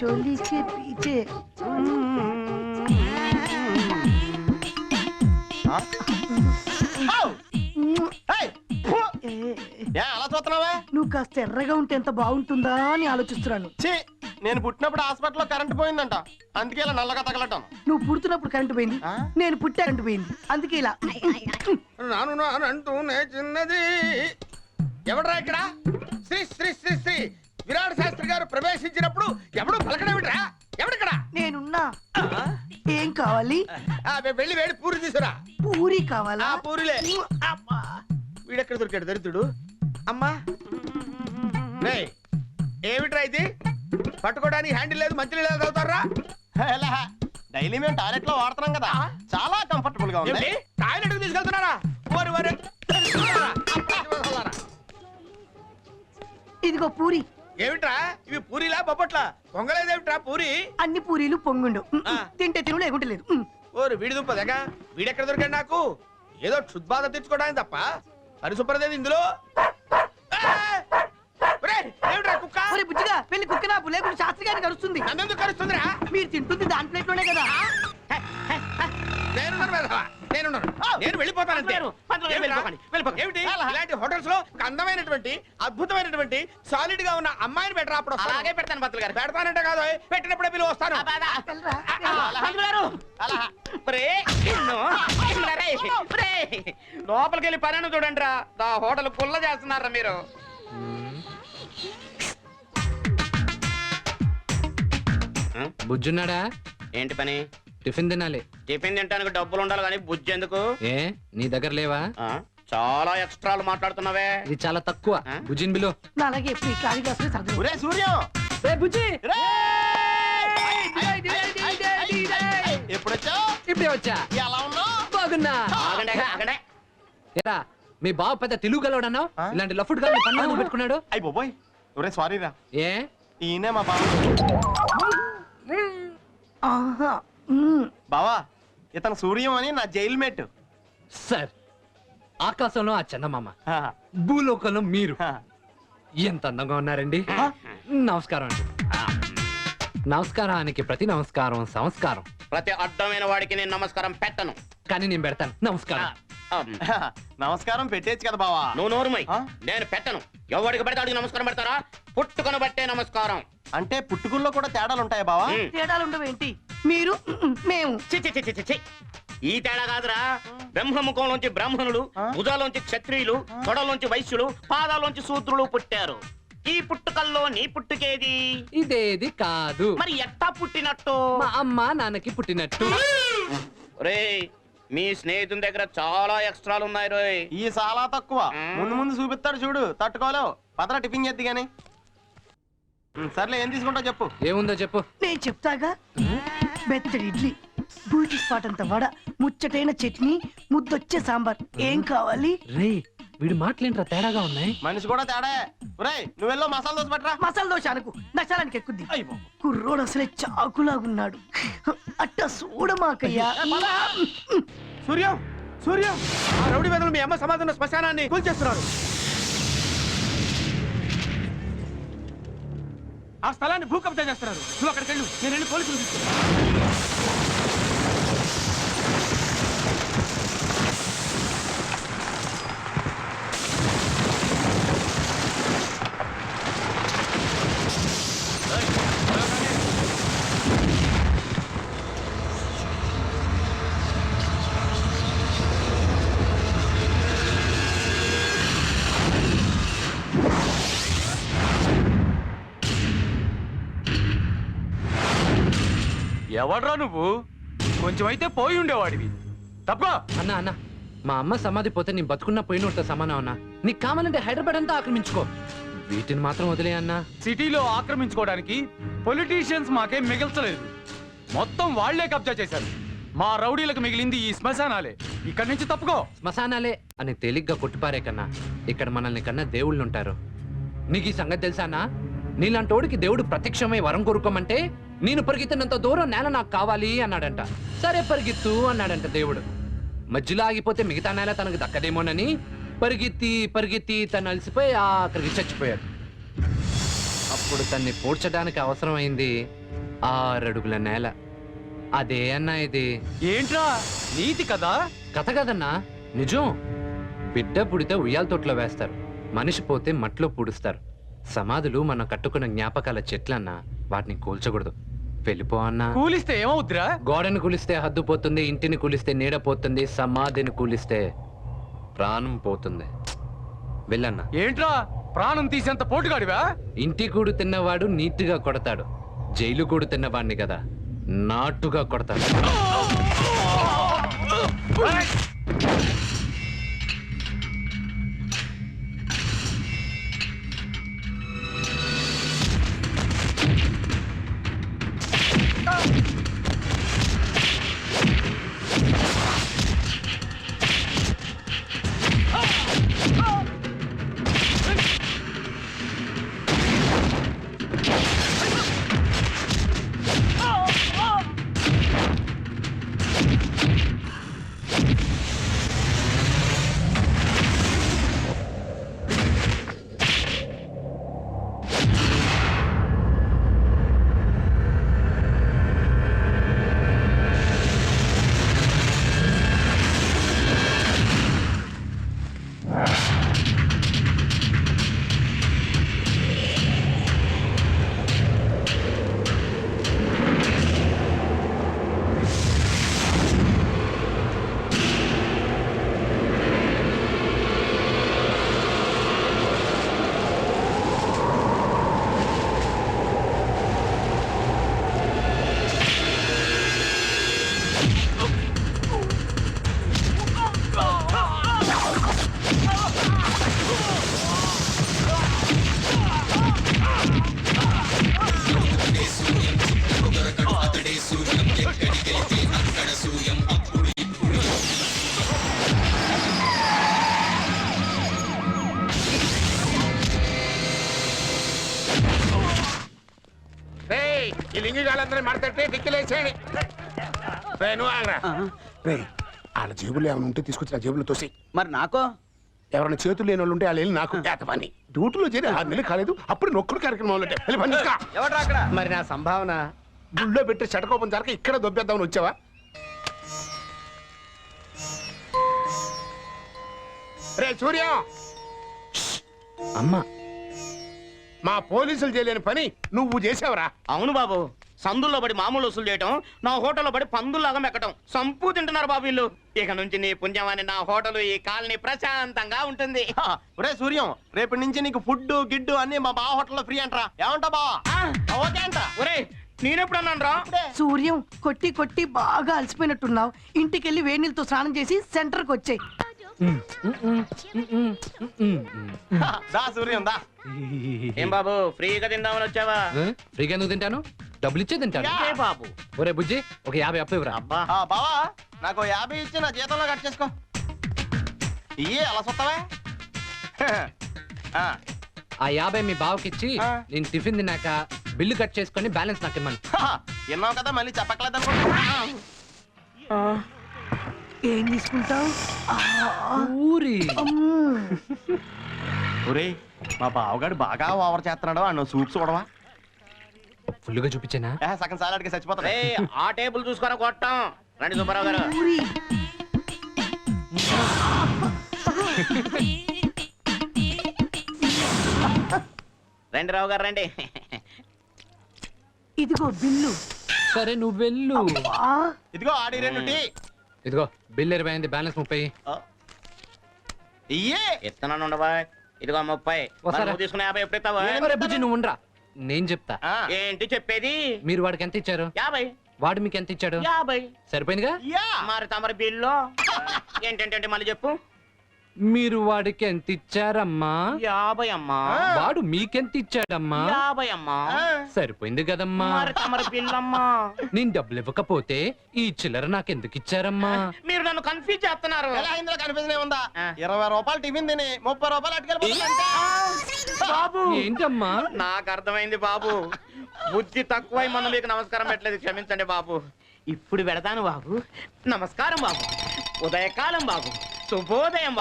चोली के पीछे అలా చూస్తున్నావా? నువ్వు కాస్త ఎర్రగా ఉంటే ఎంత బాగుంటుందా అని ఆలోచిస్తున్నాను. నేను పుట్టినప్పుడు హాస్పిటల్లో కరెంట్ పోయిందంట, అందుకే ఇలా నల్లగా తగలటం. నువ్వు పుడుతున్నప్పుడు కరెంట్ పోయింది, నేను పుట్టే కరెంట్ పోయింది, అందుకే ఇలా నాను అంటూనే చిన్నది. ఎవడరా ఇక్కడ? శ్రీ శ్రీ శ్రీ శ్రీ విరాట్ శాస్త్రి గారు ప్రవేశించినప్పుడు ఎవడు పలకడేమిట్రా? ఎవడిక్కడ? నేనున్నా. ఏం కావాలి? వెళ్ళి వేడి పూరి తీసురా. పూరి కావాలా? పూరిలే. వీడెక్కడ దొరికాడు దరిద్రుడు? అమ్మా ఏమిట్రా ఇది? పట్టుకోవడానికి హ్యాండిల్ లేదు, మంచి లేదు అవుతారా? డైలీ మేము టాయిలెట్ లో వాడుతున్నాం కదా, చాలా కంఫర్టబుల్ గా ఉంది. టాయిలెట్ కు తీసుకెళ్తున్నారా? ఇదిగో పూరి. ఏమిట్రా ఇవి? పూరిలా బొప్పట్లా? పొంగలేదేమిట్రా పూరి? అన్ని పూరీలు పొంగుండు, తింటే తిను లేకుంటే లేదు. ఓరు వీడి దుంప దగ్గ, వీడెక్కడ దొరికాడు నాకు? ఏదో క్షుద్బాధ తెచ్చుకోవడానికి తప్ప పరిశుభ్రత ఇందులో. బుజ్జిగా వెళ్ళి కుక్క నా లేకుండా శాస్త్రి గారికి కరుస్తుంది. నన్నెందుకు కరుస్తుందిరా? మీరు తింటుంది దాని ప్లేట్లోనే కదా. నేను వెళ్ళిపోతానంటే ఏమిటి? ఇలాంటి హోటల్స్ లో అందమైనటువంటి అద్భుతమైనటువంటి సాలిడ్ గా ఉన్న అమ్మాయిని బెటర్ అప్పుడు అలాగే పెడతాను. బతులు గారు పెడతానంటే కాదు, పెట్టినప్పుడే పిలువ వస్తాను. లోపలికి వెళ్ళి పని చూడండి రా, హోటల్ కుల్ల చేస్తున్నారా మీరు? బుజ్జున్నాడా? ఏంటి పని? టిఫిన్ తినాలి. టిఫిన్ తినడానికి డబ్బులు ఉండాలి కానీ బుజ్జి ఎందుకు? ఏ నీ దగ్గర లేవా? చాలా ఎక్స్ట్రాలు మాట్లాడుతున్నావే. ఇది చాలా తక్కువ. బుజ్జిని బిలో. అలాగే సూర్యం బుజ్జి ఎప్పుడొచ్చావు? ఇప్పుడే వచ్చా. ఎలా ఉన్నావు? బాగున్నా. మీ బావ పెద్ద తెలుగు గలవాడన్నావు, ఇలాంటి లఫుడ్ గా పన్ను పెట్టుకున్నాడు. అయ్యి బాబోయ్, ఒరే సారీ రా. ఏ ఈయనే మా బావ. బావా, ఇతను సూర్యం అని నా జైలు మేట్. సార్, ఆకాశంలో ఆ చందమామ, భూలోకంలో మీరు ఎంత అందంగా ఉన్నారండి. నమస్కారం అండి. నమస్కారానికి ప్రతి నమస్కారం సంస్కారం. ప్రతి అడ్డమైన వాడికి నేను నమస్కారం పెట్టను, కానీ నేను పెడతాను. నమస్కారం. నమస్కారం పెట్టేచ్చు కదా బావా. నువ్వు నోరుమై. నేను పెట్టను. ఎవరికి పెడితే అడిగి నమస్కారం పెడతారా? పుట్టుకొని బట్టే నమస్కారం. అంటే పుట్టుకుల్లో కూడా తేడాలు ఉంటాయా బావా? తేడాలు ఉండవేంటి? మీరు మేము ఈ తేడా కాదురా. బ్రహ్మముఖంలోంచి బ్రాహ్మణులు, భుజాలోంచి క్షత్రియులు, తొడలోంచి వైశ్యులు, పాదాలోంచి శూద్రులు పుట్టారు. ఈ పుట్టుకల్లో నీ పుట్టుకేది? ఇదేది కాదు. మరి ఎట్టా పుట్టినట్టు? మా అమ్మ నాన్నకి పుట్టినట్టు. రే, మీ స్నేహితుని దగ్గర చాలా ఎక్స్ట్రాలు ఉన్నాయి రోయ్. ఈ చాలా తక్కువ. ముందు ముందు చూపిస్తాడు చూడు, తట్టుకోలేవు. పదరా టిఫిన్ చేద్ది గాని. సర్లే, ఏం తీసుకుంటావు చెప్పు. ఏముందో చెప్పు. నేను చెప్తాగా. బెత్తడి ఇడ్లీ, బూటి స్పాట్ అంత వడ, ముచ్చటైన చట్నీ, ముద్దొచ్చే సాంబార్. ఏం కావాలి? రే, వీడి మాటలేంట్రా తేడాగా ఉన్నాయి. మనిషి కూడా తేడా. ఒరేయ్, నువ్వెల్లో మసాలా దోశ పట్టరా. మసాలా దోశ అనుకు, నశాలానికి ఎక్కుద్ది. కుర్రోడు అసలే చాకులాగున్నాడు. అట్ట చూడమాకయ్యా. సూర్యం, సూర్యం, ఆ రౌడీ వెదలు మీ అమ్మ సమాధున్న శ్మశానాన్ని కూల్చేస్తున్నారు. ఆ స్థలాన్ని భూకబ్జా చేస్తున్నారు. నువ్వు అక్కడికి వెళ్ళు, నేను వెళ్ళి పోలీసులు తీసుకున్నాను. ఎవడ్రా నువ్వు? కొంచెం అయితే పోయి ఉండేవాడివి. తప్పా అన్నా. అన్నా, మా అమ్మ సమాధి పోతే నీ బతుకున్న పోయినట్టు సమానం అన్నా. నీకు కావాలంటే హైదరాబాద్ అంతా ఆక్రమించుకో, వీటిని మాత్రం వదిలే అన్నా. సిటీలో ఆక్రమించుకోవడానికి పొలిటీషియన్స్ మాకేం మిగల్చలేదు. మొత్తం వాళ్లే కబ్జా చేశారు. మా రౌడీలకు మిగిలింది ఈ శ్మశానాలే. ఇక్కడి నుంచి తప్పుకో. శ్మశానాలే అని తేలిగ్గా కొట్టిపారే కన్నా ఇక్కడ మనల్ని కన్నా దేవుళ్ళు ఉంటారు. నీకు ఈ సంగతి తెలుసా అన్నా? నీలాంటోడికి దేవుడు ప్రత్యక్షమై వరం కోరుకోమంటే నేను పరిగెత్తినంత దూరం నేల నాకు కావాలి అన్నాడంట. సరే పరిగెత్తు అన్నాడంట దేవుడు. మధ్యలో ఆగిపోతే మిగతా నేల తనకు దక్కదేమోనని పరిగెత్తి పరిగెత్తి తను అలసిపోయి ఆఖరికి చచ్చిపోయాడు. అప్పుడు తన్ని పూడ్చడానికి అవసరమైంది 6 అడుగుల నేల. అదే అన్నా ఇది. ఏంట్రా నీతి కదా? కథ కదన్నా, నిజం. బిడ్డ పుడితే ఉయ్యాల తోటలో వేస్తారు, మనిషి పోతే మట్లో పూడుస్తారు. సమాధులు మనం కట్టుకున్న జ్ఞాపకాల చెట్లన్నా, వాటిని కూల్చకూడదు. వెళ్ళిపో అన్నా. కూలిస్తే ఏమవుద్దిరా? గోడను కూలిస్తే హద్దు పోతుంది, ఇంటిని కూలిస్తే నీడ పోతుంది, సమాధిని కూలిస్తే ప్రాణం పోతుంది. వెళ్ళన్నా. ఏంట్రా ప్రాణం తీసేంత పోటుగాడివా? ఇంటి కూడు తిన్నవాడు నీట్గా కొడతాడు, జైలు కూడు తిన్నవాడిని కదా నాటుగా కొడతాడు. ఈ లింగిగాళ్ళందరూ మడతట్టే దిక్కులేసేయండి. నువ్వు ఆగరా. వాళ్ళ జేబులు ఏమైనా ఉంటే తీసుకొచ్చి ఆ జేబులు తోసి. మరి నాకో ఎవరైనా చేతులు లేని వాళ్ళు ఉంటే వాళ్ళు వెళ్ళి నాకు పని. డ్యూటీలో చేరి 6 నెలలు కాలేదు, అప్పుడు నొక్కుడు కార్యక్రమం మొదలెట్టే. వెళ్ళి పని చూసుకో. ఎవడ్రా అక్కడ? మరి నా సంభావన గుళ్ళో పెట్టి షటకోపం జరక ఇక్కడ దొబ్బేద్దామని వచ్చావా? రే సూర్యం, అమ్మా, మా పోలీసులు చేయలేని పని నువ్వు చేసావురా. అవును బాబు, సందుల్లో పడి మామూలు వసూలు చేయటం, నా హోటల్లో పడి పందుల్లాగా మెక్కటం. సంపూ తింటున్నారు బాబు వీళ్ళు. ఇక నుంచి నీ పుణ్యమని నా హోటల్ ఈ కాలనీ ప్రశాంతంగా ఉంటుంది. ఒరే సూర్యం, రేపటి నుంచి నీకు ఫుడ్ గిడ్డు అన్ని మా బావ హోటల్లో ఫ్రీ అంటరా. ఏమంటా బావా? ఓకే అంట. ఒరే నేనెప్పుడు అన్నాను రా? సూర్యం, కొట్టి కొట్టి బాగా అలసిపోయినట్టున్నావు. ఇంటికెళ్ళి వేడి నీళ్ళతో స్నానం చేసి సెంటర్కి వచ్చాయి. దా సూర్యం దా. ఏం బాబు, ఫ్రీగా తిందామని వచ్చావా? ఫ్రీగా ఎందుకు తింటాను? డబ్బులు ఇచ్చే తింటాను. ఏ బాబు. ఒరే బుజ్జి, ఒక 50 అప్పు ఇవ్వరా. అబ్బా బావా, నాకు 50 ఇచ్చి నా జీతంలో కట్ చేసుకో. ఇయ్యే అలా సొత్తవే. ఆ 50 మీ బావకిచ్చి నేను టిఫిన్ తిన్నాక బిల్లు కట్ చేసుకొని బ్యాలెన్స్ నాకు ఇమ్మను. విన్నావు కదా, మళ్ళీ చెప్పట్లేదు అనుకుంటా. ఏం తీసుకుంటావు? ఊరి ఒరే, మా బావగాడు బాగా ఓవర్ చేస్తున్నాడు. అన్న సూప్ చూడవా? ఫుల్గా చూపించానా? సగం సాలాడికి చచ్చిపోతాడు. ఆ టేబుల్ చూసుకొని కొట్టాం. రండి సుబ్బారావు గారు. ఊరి రండి రావు గారు రండి. ఇదిగో బిల్లు. సరే నువ్వు వెళ్ళు. ఇదిగో ఆడి 2 టీ. ఇదిగో బిల్లు 20 అయింది, బ్యాలెన్స్ 30. ఇయ్యే ఇస్తున్నాను ఉండవా. ఇదిగో 30. వస్తారా? నువ్వు తీసుకున్న 50 ఎప్పుడు ఇస్తావా? ఒరే బుజ్జి, నువ్వు ఉండరా, నేను చెప్తా. ఏంటి చెప్పేది? మీరు వాడికి ఎంత ఇచ్చారు? 50. వాడు మీకు ఎంత ఇచ్చాడు? 50. సరిపోయిందిగా. మరి తమరి బిల్లు ఏంటంటే మళ్ళీ చెప్పు. మీరు వాడికి ఎంత ఇచ్చారమ్మా? 50 అమ్మా. వాడు మీకెంత ఇచ్చాడమ్మా? 50 అమ్మా. సరిపోయింది కదమ్మా. మరి తమరి బిల్లు అమ్మా. నేను డబ్బులు ఇవ్వకపోతే ఈ చిల్లర నాకెందుకు ఇచ్చారమ్మా? మీరు నన్ను కన్ఫ్యూజ్ చేస్తున్నారు. ఎలా ఇందులో కనిపిస్తూనే ఉందా? 20 రూపాయలు టిఫిన్ తిని 30 రూపాయలు అట్టుకెళ్ళిపోతుంది. బాబు ఏంటమ్మా? నాకు అర్థమైంది బాబు. బుద్ధి తక్కువై మనం మీకు నమస్కారం పెట్టలేదు, క్షమించండి బాబు. ఇప్పుడు పెడతాను బాబు. నమస్కారం బాబు. ఉదయకాలం బాబు. శుభోదయం.